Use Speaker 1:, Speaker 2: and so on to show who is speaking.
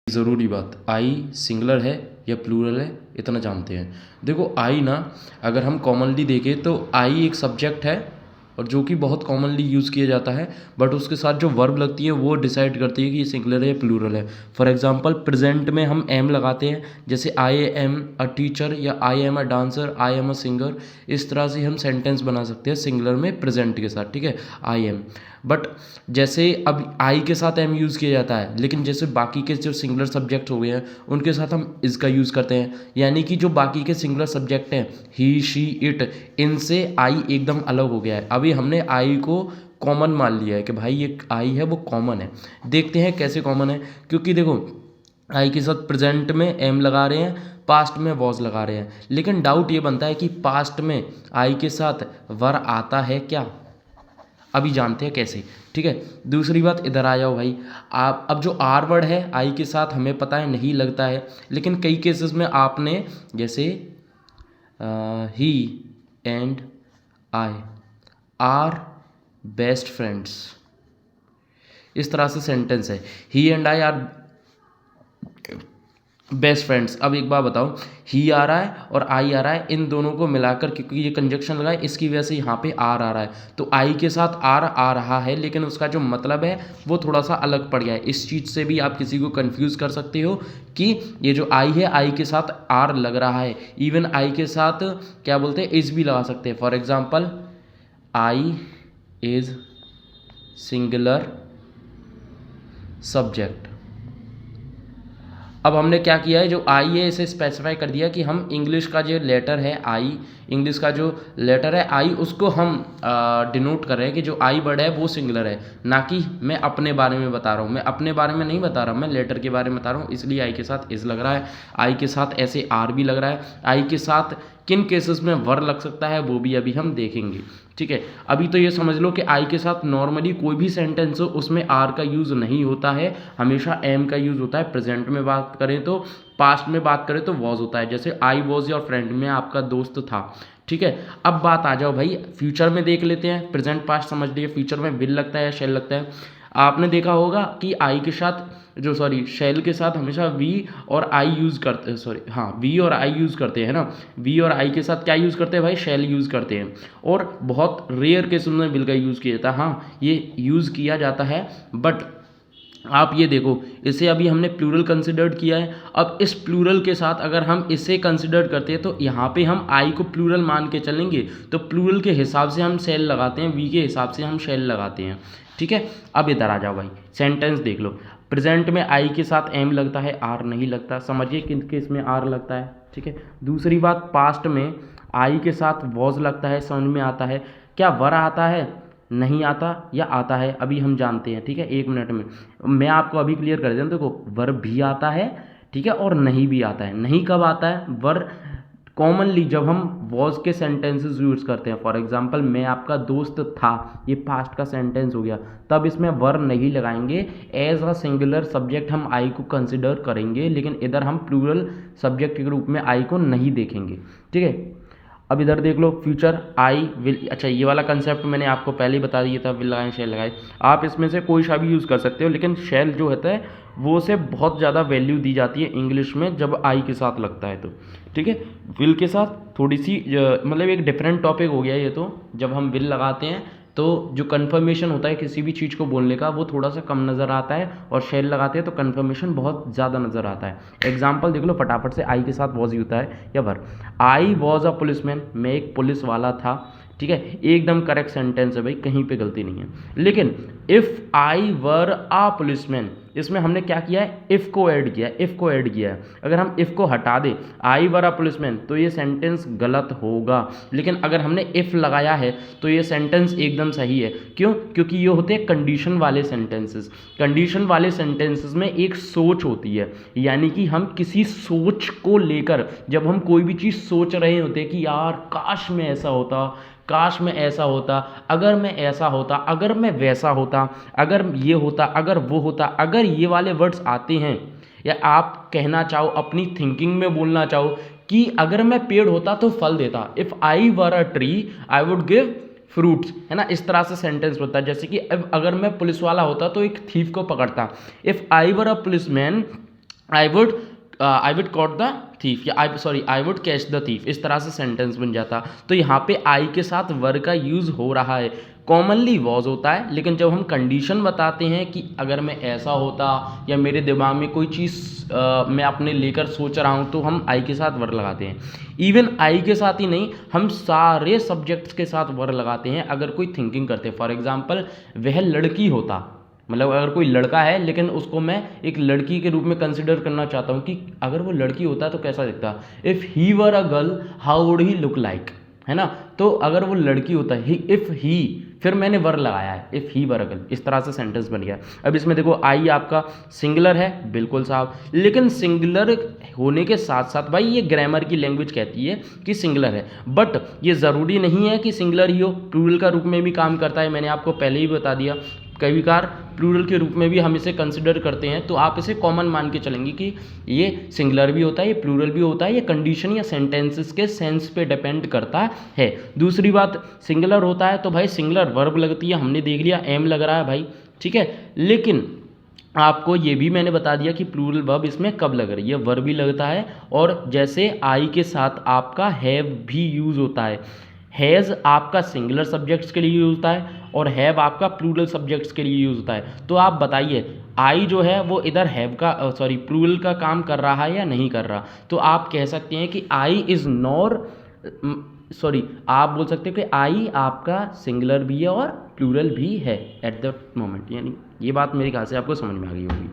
Speaker 1: ज़रूरी बात, आई सिंगुलर है या प्लूरल है इतना जानते हैं। देखो आई ना, अगर हम कॉमनली देखें तो आई एक सब्जेक्ट है और जो कि बहुत कॉमनली यूज़ किया जाता है, बट उसके साथ जो वर्ब लगती है वो डिसाइड करती है कि ये सिंगुलर है या प्लूरल है। फॉर एग्जांपल प्रेजेंट में हम एम लगाते हैं, जैसे आई एम अ टीचर या I am a dancer, I am a singer. इस तरह से हम सेंटेंस बना सकते हैं सिंगुलर में प्रेजेंट के साथ, ठीक है, आई एम। बट जैसे अब आई के साथ एम यूज़ किया जाता है, लेकिन जैसे बाकी के जो सिंगुलर सब्जेक्ट हो गए हैं उनके साथ हम इसका यूज़ करते हैं, यानी कि जो बाकी के सिंगुलर सब्जेक्ट हैं ही शी इट, इनसे आई एकदम अलग हो गया है। अभी हमने आई को कॉमन मान लिया है कि भाई ये आई है वो कॉमन है। देखते हैं कैसे कॉमन है, क्योंकि देखो आई के साथ प्रेजेंट में एम लगा रहे हैं, पास्ट में वॉज लगा रहे हैं, लेकिन डाउट ये बनता है कि पास्ट में आई के साथ वर आता है क्या। अभी जानते हैं कैसे, ठीक है। दूसरी बात, इधर आ जाओ भाई। आप अब जो आर वर्ड है आई के साथ हमें पता है नहीं लगता है, लेकिन कई केसेस में आपने जैसे he and I are best friends, इस तरह से सेंटेंस है, he and I are best friends. अब एक बात बताओ, ही आ रहा है और आई आ रहा है, इन दोनों को मिलाकर क्योंकि ये कंजक्शन लगा है इसकी वजह से यहाँ पे आर आ रहा है, तो आई के साथ आर आ रहा है, लेकिन उसका जो मतलब है वो थोड़ा सा अलग पड़ गया है। इस चीज़ से भी आप किसी को कंफ्यूज कर सकते हो कि ये जो आई है आई के साथ आर लग रहा है। इवन आई के साथ क्या बोलते हैं, इज भी लगा सकते हैं। For example I is singular subject. अब हमने क्या किया है, जो आई है इसे स्पेसिफाई कर दिया कि हम इंग्लिश का जो लेटर है आई, इंग्लिश का जो लेटर है आई, उसको हम डिनोट कर रहे हैं कि जो आई वर्ड है वो सिंगुलर है, ना कि मैं अपने बारे में बता रहा हूँ। मैं अपने बारे में नहीं बता रहा, मैं लेटर के बारे में बता रहा हूँ, इसलिए आई के साथ इज लग रहा है, आई के साथ ऐसे आर भी लग रहा है, आई के साथ किन केसेस में वर लग सकता है वो भी अभी हम देखेंगे, ठीक है। अभी तो ये समझ लो कि आई के साथ नॉर्मली कोई भी सेंटेंस हो उसमें आर का यूज़ नहीं होता है, हमेशा एम का यूज़ होता है। प्रेजेंट में बात करें तो, पास्ट में बात करें तो वॉज होता है, जैसे आई वॉज योर फ्रेंड, मैं आपका दोस्त था, ठीक है। अब बात आ जाओ भाई फ्यूचर में देख लेते हैं। प्रेजेंट पास्ट समझ लिए, फ्यूचर में विल लगता है, शेल लगता है। आपने देखा होगा कि आई के साथ जो शेल के साथ हमेशा वी और आई यूज़ करते हैं, वी और आई यूज़ करते हैं ना। वी और आई के साथ क्या यूज़ करते हैं भाई, शेल यूज़ करते हैं, और बहुत रेयर केस में विल का यूज़ किया जाता है। हाँ ये यूज़ किया जाता है, बट आप ये देखो इसे अभी हमने प्लूरल कंसिडर्ड किया है। अब इस प्लूरल के साथ अगर हम इसे कंसिडर करते हैं तो यहाँ पे हम आई को प्लूरल मान के चलेंगे, तो प्लूरल के हिसाब से हम शेल लगाते हैं, वी के हिसाब से हम शेल लगाते हैं, ठीक है। अब इधर आ जाओ भाई, सेंटेंस देख लो। प्रेजेंट में आई के साथ एम लगता है, आर नहीं लगता, समझिए किन केस में आर लगता है, ठीक है। दूसरी बात, पास्ट में आई के साथ वॉज लगता है, समझ में आता है। क्या वर आता है, नहीं आता, या आता है, अभी हम जानते हैं, ठीक है। एक मिनट में मैं आपको अभी क्लियर कर देता हूँ। देखो वर्ब भी आता है, ठीक है, और नहीं भी आता है। नहीं कब आता है, वर्ब कॉमनली जब हम वॉज के सेंटेंसेस यूज़ करते हैं। फॉर एग्जांपल मैं आपका दोस्त था, ये पास्ट का सेंटेंस हो गया, तब इसमें वर्ब नहीं लगाएंगे, एज अ सिंगुलर सब्जेक्ट हम आई को कंसिडर करेंगे, लेकिन इधर हम प्लूरल सब्जेक्ट के रूप में आई को नहीं देखेंगे, ठीक है। अब इधर देख लो, फ्यूचर आई विल, अच्छा ये वाला कंसेप्ट मैंने आपको पहले ही बता दिया था, विल लगाए शेल लगाए, आप इसमें से कोई सा भी यूज़ कर सकते हो, लेकिन शेल जो होता है वो से बहुत ज़्यादा वैल्यू दी जाती है इंग्लिश में जब आई के साथ लगता है तो, ठीक है। विल के साथ थोड़ी सी मतलब एक डिफरेंट टॉपिक हो गया ये तो, जब हम विल लगाते हैं तो जो कन्फर्मेशन होता है किसी भी चीज़ को बोलने का वो थोड़ा सा कम नज़र आता है, और शेल लगाते हैं तो कन्फर्मेशन बहुत ज़्यादा नज़र आता है। एग्जाम्पल देख लो फटाफट से, आई के साथ वॉज होता है या वर। आई वॉज अ पुलिसमैन, मैं एक पुलिस वाला था, ठीक है, एकदम करेक्ट सेंटेंस है भाई, कहीं पे गलती नहीं है। लेकिन if I were a policeman, इसमें हमने क्या किया है, इफ़ को ऐड किया है, इफ़ को ऐड किया है। अगर हम इफ़ को हटा दें, आई वर अ पुलिसमैन, तो ये सेंटेंस गलत होगा, लेकिन अगर हमने इफ़ लगाया है तो ये सेंटेंस एकदम सही है। क्यों, क्योंकि ये होते हैं कंडीशन वाले सेंटेंसेस। कंडीशन वाले सेंटेंसेस में एक सोच होती है, यानी कि हम किसी सोच को लेकर, जब हम कोई भी चीज़ सोच रहे होते हैं कि यार काश में ऐसा होता, काश मैं ऐसा होता, अगर मैं ऐसा होता, अगर मैं वैसा होता, अगर ये होता, अगर वो होता, अगर ये वाले वर्ड्स आते हैं, या आप कहना चाहो अपनी थिंकिंग में बोलना चाहो कि अगर मैं पेड़ होता तो फल देता, if I were a tree I would give fruits, है ना, इस तरह से सेंटेंस होता है। जैसे कि अगर मैं पुलिस वाला होता तो एक थीफ को पकड़ता, if I were a policeman I would caught the thief, या I would catch the thief, इस तरह से सेंटेंस बन जाता। तो यहाँ पे आई के साथ वर का यूज़ हो रहा है। कॉमनली वॉज होता है, लेकिन जब हम कंडीशन बताते हैं कि अगर मैं ऐसा होता या मेरे दिमाग में कोई चीज़ मैं अपने लेकर सोच रहा हूँ, तो हम आई के साथ वर लगाते हैं। इवन आई के साथ ही नहीं, हम सारे सब्जेक्ट्स के साथ वर लगाते हैं अगर कोई थिंकिंग करते हैं। फॉर एग्जाम्पल, वह लड़की होता, मतलब अगर कोई लड़का है लेकिन उसको मैं एक लड़की के रूप में कंसिडर करना चाहता हूँ कि अगर वो लड़की होता तो कैसा दिखता। If he were a girl how would he look like, है ना। तो अगर वो लड़की होता है, इफ़ ही, फिर मैंने वर लगाया है, if he were a girl, इस तरह से सेंटेंस बन गया। अब इसमें देखो आई आपका सिंगुलर है, बिल्कुल साहब, लेकिन सिंगुलर होने के साथ साथ भाई ये ग्रामर की लैंग्वेज कहती है कि सिंगुलर है, बट ये ज़रूरी नहीं है कि सिंगुलर ही हो, प्लूरल का रूप में भी काम करता है। मैंने आपको पहले ही बता दिया, कई बार प्लूरल के रूप में भी हम इसे कंसिडर करते हैं, तो आप इसे कॉमन मान के चलेंगे कि ये सिंगुलर भी होता है, ये प्लूरल भी होता है, ये कंडीशन या सेंटेंसेस के सेंस पे डिपेंड करता है। दूसरी बात, सिंगुलर होता है तो भाई सिंगुलर वर्ब लगती है, हमने देख लिया एम लग रहा है भाई, ठीक है। लेकिन आपको ये भी मैंने बता दिया कि प्लूरल वर्ब इसमें कब लग रही है, वर्ब भी लगता है, और जैसे आई के साथ आपका हैव भी यूज़ होता है। हैज़ आपका सिंगुलर सब्जेक्ट्स के लिए यूज़ होता है और हैव आपका प्लूरल सब्जेक्ट्स के लिए यूज़ होता है। तो आप बताइए आई जो है वो इधर हैव का प्लूरल का काम कर रहा है या नहीं कर रहा। तो आप कह सकते हैं कि आई इज़ नॉर आप बोल सकते हैं कि आई आपका सिंगुलर भी है और प्लूरल भी है एट द मोमेंट। यानी ये बात मेरे ख्याल से आपको समझ में आ गई होगी।